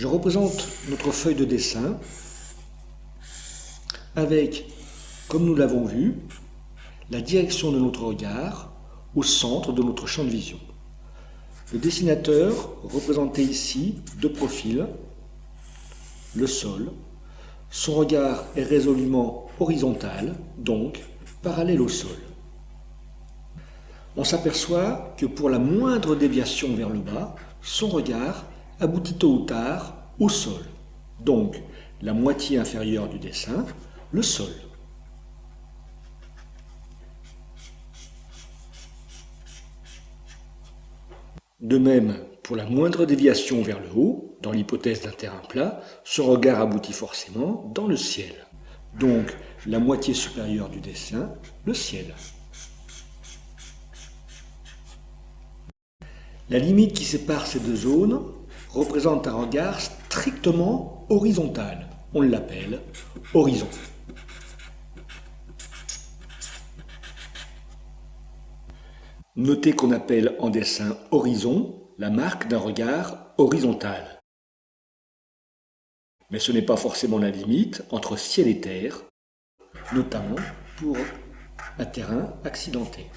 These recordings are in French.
Je représente notre feuille de dessin avec, comme nous l'avons vu, la direction de notre regard au centre de notre champ de vision. Le dessinateur, représenté ici de profil, le sol. Son regard est résolument horizontal, donc parallèle au sol. On s'aperçoit que pour la moindre déviation vers le bas, son regard aboutit tôt ou tard au sol. Donc, la moitié inférieure du dessin, le sol. De même, pour la moindre déviation vers le haut, dans l'hypothèse d'un terrain plat, son regard aboutit forcément dans le ciel. Donc, la moitié supérieure du dessin, le ciel. La limite qui sépare ces deux zones représente un regard strictement horizontal. On l'appelle horizon. Notez qu'on appelle en dessin horizon la marque d'un regard horizontal. Mais ce n'est pas forcément la limite entre ciel et terre, notamment pour un terrain accidenté.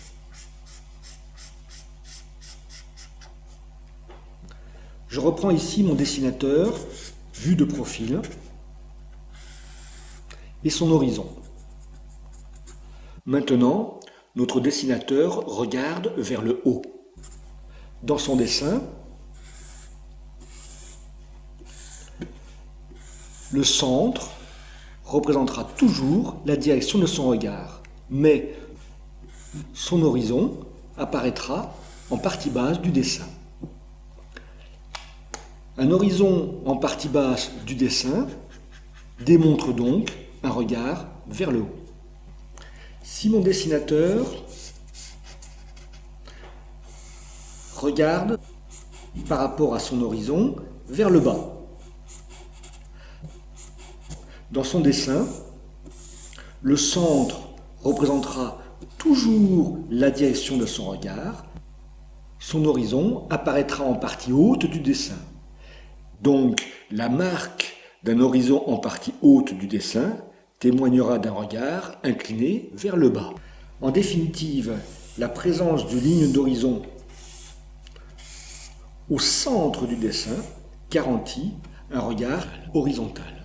Je reprends ici mon dessinateur, vu de profil, et son horizon. Maintenant, notre dessinateur regarde vers le haut. Dans son dessin, le centre représentera toujours la direction de son regard, mais son horizon apparaîtra en partie basse du dessin. Un horizon en partie basse du dessin démontre donc un regard vers le haut. Si mon dessinateur regarde par rapport à son horizon vers le bas, dans son dessin, le centre représentera toujours la direction de son regard, son horizon apparaîtra en partie haute du dessin. Donc, la marque d'un horizon en partie haute du dessin témoignera d'un regard incliné vers le bas. En définitive, la présence de lignes d'horizon au centre du dessin garantit un regard horizontal.